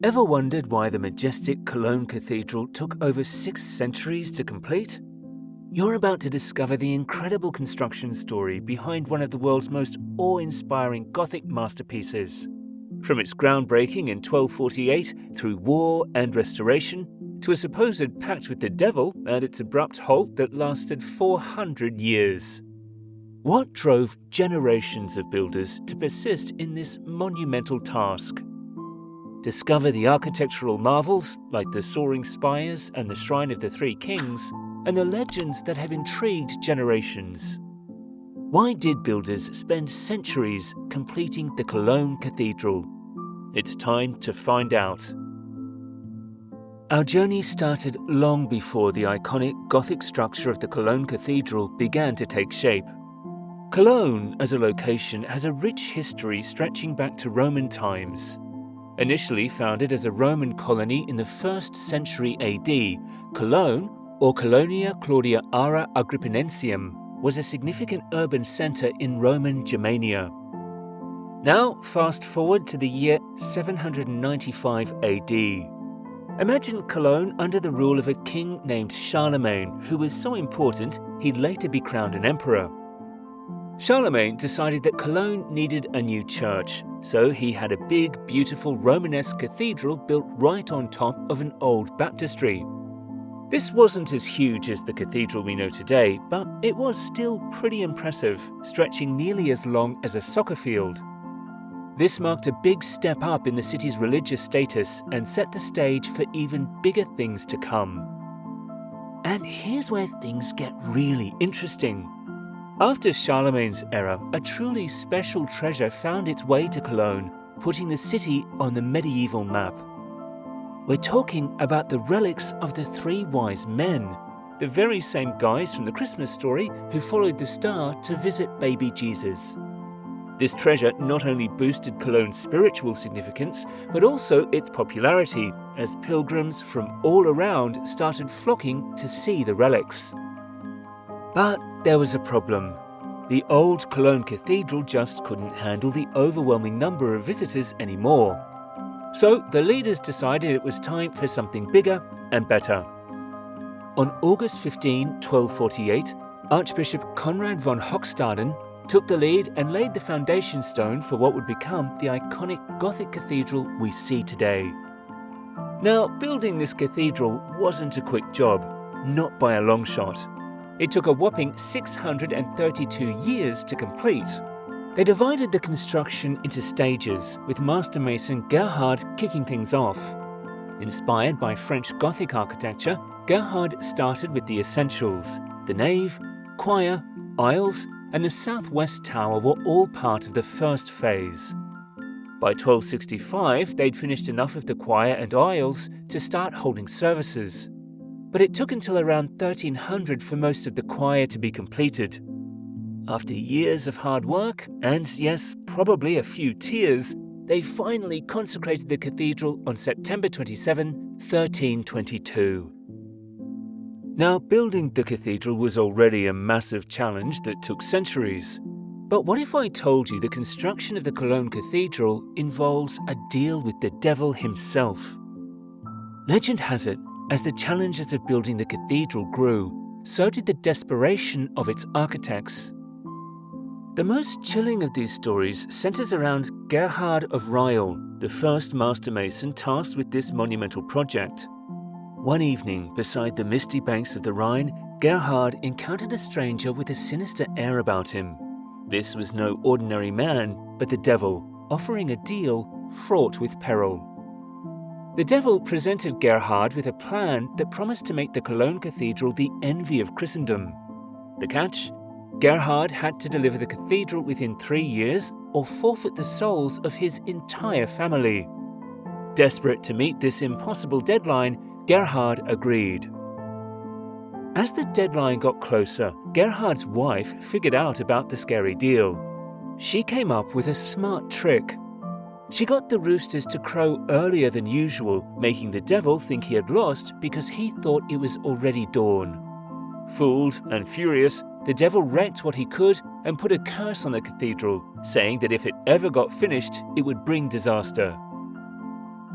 Ever wondered why the majestic Cologne Cathedral took over 6 centuries to complete? You're about to discover the incredible construction story behind one of the world's most awe-inspiring Gothic masterpieces. From its groundbreaking in 1248 through war and restoration, to a supposed pact with the devil and its abrupt halt that lasted 400 years. What drove generations of builders to persist in this monumental task? Discover the architectural marvels like the soaring spires and the Shrine of the Three Kings, and the legends that have intrigued generations. Why did builders spend centuries completing the Cologne Cathedral? It's time to find out. Our journey started long before the iconic Gothic structure of the Cologne Cathedral began to take shape. Cologne, as a location, has a rich history stretching back to Roman times. Initially founded as a Roman colony in the 1st century AD, Cologne, or Colonia Claudia Ara Agrippinensium, was a significant urban centre in Roman Germania. Now, fast forward to the year 795 AD. Imagine Cologne under the rule of a king named Charlemagne, who was so important he'd later be crowned an emperor. Charlemagne decided that Cologne needed a new church, so he had a big, beautiful Romanesque cathedral built right on top of an old baptistry. This wasn't as huge as the cathedral we know today, but it was still pretty impressive, stretching nearly as long as a soccer field. This marked a big step up in the city's religious status and set the stage for even bigger things to come. And here's where things get really interesting. After Charlemagne's era, a truly special treasure found its way to Cologne, putting the city on the medieval map. We're talking about the relics of the 3 wise men, the very same guys from the Christmas story who followed the star to visit baby Jesus. This treasure not only boosted Cologne's spiritual significance, but also its popularity, as pilgrims from all around started flocking to see the relics. But there was a problem. The old Cologne Cathedral just couldn't handle the overwhelming number of visitors anymore. So the leaders decided it was time for something bigger and better. On August 15, 1248, Archbishop Conrad von Hochstaden took the lead and laid the foundation stone for what would become the iconic Gothic cathedral we see today. Now, building this cathedral wasn't a quick job, not by a long shot. It took a whopping 632 years to complete. They divided the construction into stages, with master mason Gerhard kicking things off. Inspired by French Gothic architecture, Gerhard started with the essentials. The nave, choir, aisles, and the southwest tower were all part of the first phase. By 1265, they'd finished enough of the choir and aisles to start holding services. But it took until around 1300 for most of the choir to be completed. After years of hard work, and yes, probably a few tears, they finally consecrated the cathedral on September 27, 1322. Now, building the cathedral was already a massive challenge that took centuries. But what if I told you the construction of the Cologne Cathedral involves a deal with the devil himself? Legend has it, as the challenges of building the cathedral grew, so did the desperation of its architects. The most chilling of these stories centers around Gerhard of Riehl, the first master mason tasked with this monumental project. One evening, beside the misty banks of the Rhine, Gerhard encountered a stranger with a sinister air about him. This was no ordinary man, but the devil, offering a deal fraught with peril. The devil presented Gerhard with a plan that promised to make the Cologne Cathedral the envy of Christendom. The catch? Gerhard had to deliver the cathedral within 3 years or forfeit the souls of his entire family. Desperate to meet this impossible deadline, Gerhard agreed. As the deadline got closer, Gerhard's wife figured out about the scary deal. She came up with a smart trick. She got the roosters to crow earlier than usual, making the devil think he had lost because he thought it was already dawn. Fooled and furious, the devil wrecked what he could and put a curse on the cathedral, saying that if it ever got finished, it would bring disaster.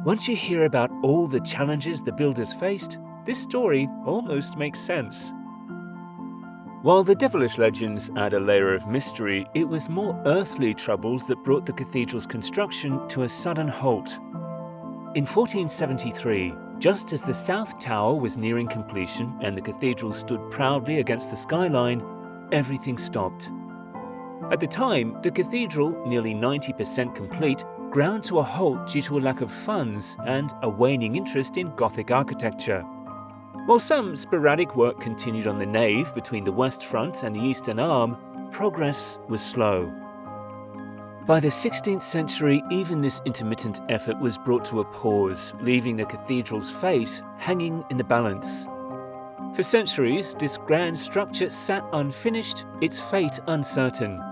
Once you hear about all the challenges the builders faced, this story almost makes sense. While the devilish legends add a layer of mystery, it was more earthly troubles that brought the cathedral's construction to a sudden halt. In 1473, just as the South Tower was nearing completion and the cathedral stood proudly against the skyline, everything stopped. At the time, the cathedral, nearly 90% complete, ground to a halt due to a lack of funds and a waning interest in Gothic architecture. While some sporadic work continued on the nave between the west front and the eastern arm, progress was slow. By the 16th century, even this intermittent effort was brought to a pause, leaving the cathedral's fate hanging in the balance. For centuries, this grand structure sat unfinished, its fate uncertain.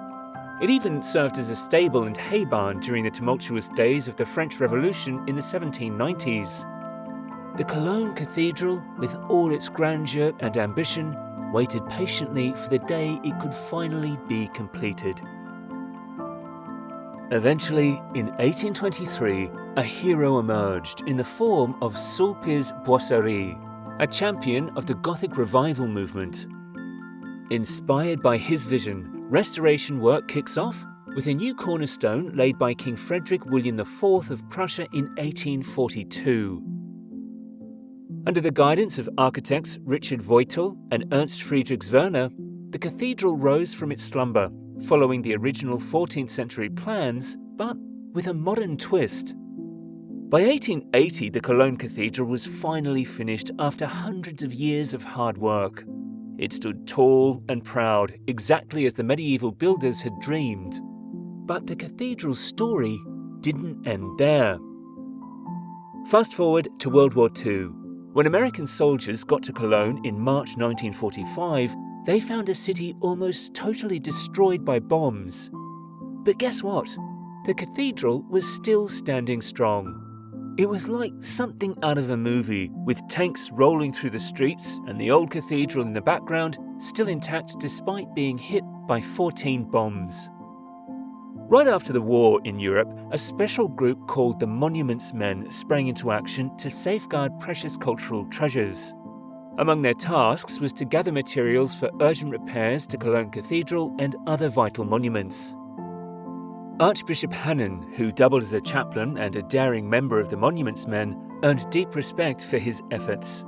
It even served as a stable and hay barn during the tumultuous days of the French Revolution in the 1790s. The Cologne Cathedral, with all its grandeur and ambition, waited patiently for the day it could finally be completed. Eventually, in 1823, a hero emerged in the form of Sulpice Boisserie, a champion of the Gothic revival movement. Inspired by his vision, restoration work kicks off with a new cornerstone laid by King Frederick William IV of Prussia in 1842. Under the guidance of architects Richard Voitel and Ernst Friedrich Werner, the cathedral rose from its slumber, following the original 14th century plans, but with a modern twist. By 1880, the Cologne Cathedral was finally finished after hundreds of years of hard work. It stood tall and proud, exactly as the medieval builders had dreamed. But the cathedral's story didn't end there. Fast forward to World War II. When American soldiers got to Cologne in March 1945, they found a city almost totally destroyed by bombs. But guess what? The cathedral was still standing strong. It was like something out of a movie, with tanks rolling through the streets and the old cathedral in the background still intact despite being hit by 14 bombs. Right after the war in Europe, a special group called the Monuments Men sprang into action to safeguard precious cultural treasures. Among their tasks was to gather materials for urgent repairs to Cologne Cathedral and other vital monuments. Archbishop Hannon, who doubled as a chaplain and a daring member of the Monuments Men, earned deep respect for his efforts.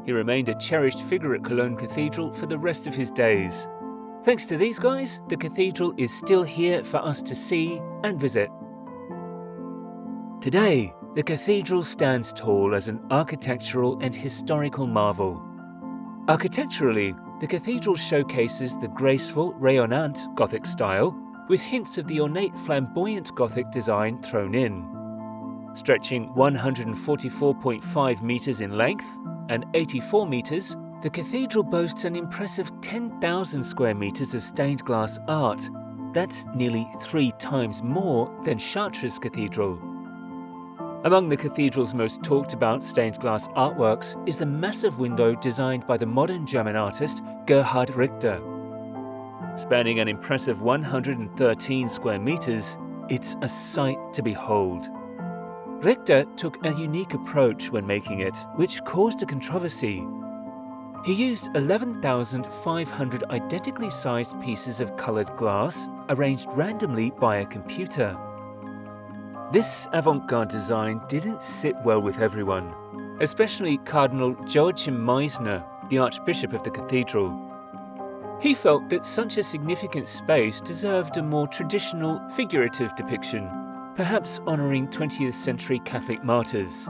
He remained a cherished figure at Cologne Cathedral for the rest of his days. Thanks to these guys, the cathedral is still here for us to see and visit. Today, the cathedral stands tall as an architectural and historical marvel. Architecturally, the cathedral showcases the graceful, rayonnant Gothic style, with hints of the ornate flamboyant Gothic design thrown in. Stretching 144.5 metres in length and 84 metres, the cathedral boasts an impressive 10,000 square metres of stained glass art. That's nearly 3 times more than Chartres Cathedral. Among the cathedral's most talked about stained glass artworks is the massive window designed by the modern German artist Gerhard Richter. Spanning an impressive 113 square metres, it's a sight to behold. Richter took a unique approach when making it, which caused a controversy. He used 11,500 identically sized pieces of coloured glass arranged randomly by a computer. This avant-garde design didn't sit well with everyone, especially Cardinal Joachim Meisner, the Archbishop of the cathedral. He felt that such a significant space deserved a more traditional, figurative depiction, perhaps honouring 20th century Catholic martyrs.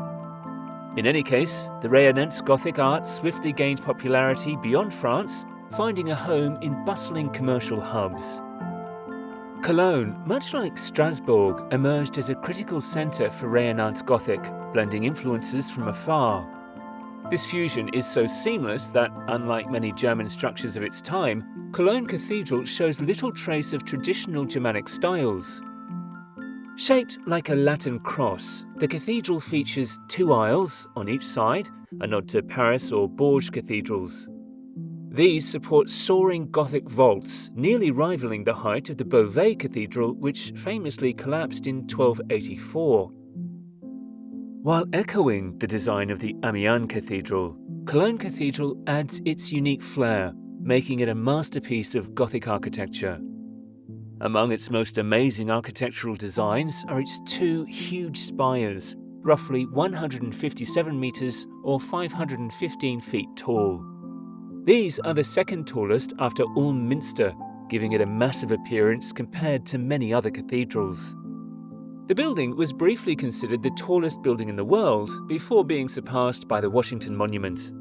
In any case, the Rayonnant Gothic art swiftly gained popularity beyond France, finding a home in bustling commercial hubs. Cologne, much like Strasbourg, emerged as a critical centre for Rayonnant Gothic, blending influences from afar. This fusion is so seamless that, unlike many German structures of its time, Cologne Cathedral shows little trace of traditional Germanic styles. Shaped like a Latin cross, the cathedral features 2 aisles on each side, a nod to Paris or Bourges cathedrals. These support soaring Gothic vaults, nearly rivaling the height of the Beauvais Cathedral, which famously collapsed in 1284. While echoing the design of the Amiens Cathedral, Cologne Cathedral adds its unique flair, making it a masterpiece of Gothic architecture. Among its most amazing architectural designs are its two huge spires, roughly 157 meters or 515 feet tall. These are the second tallest after Ulm Minster, giving it a massive appearance compared to many other cathedrals. The building was briefly considered the tallest building in the world before being surpassed by the Washington Monument.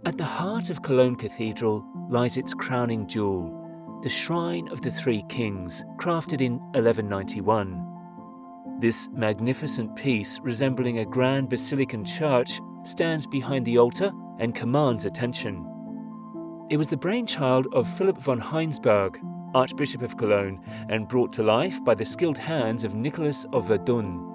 At the heart of Cologne Cathedral lies its crowning jewel, the Shrine of the Three Kings, crafted in 1191. This magnificent piece, resembling a grand basilican church, stands behind the altar and commands attention. It was the brainchild of Philip von Heinsberg, Archbishop of Cologne, and brought to life by the skilled hands of Nicholas of Verdun.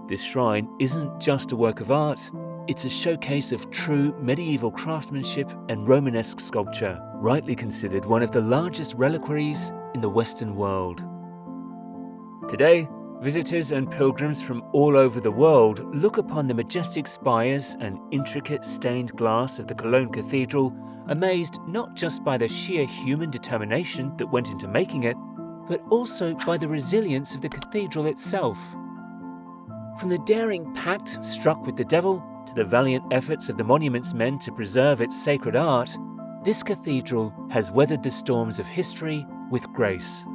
This shrine isn't just a work of art, it's a showcase of true medieval craftsmanship and Romanesque sculpture, rightly considered one of the largest reliquaries in the Western world. Today, visitors and pilgrims from all over the world look upon the majestic spires and intricate stained glass of the Cologne Cathedral, amazed not just by the sheer human determination that went into making it, but also by the resilience of the cathedral itself. From the daring pact struck with the devil to the valiant efforts of the monument's men to preserve its sacred art, this cathedral has weathered the storms of history with grace.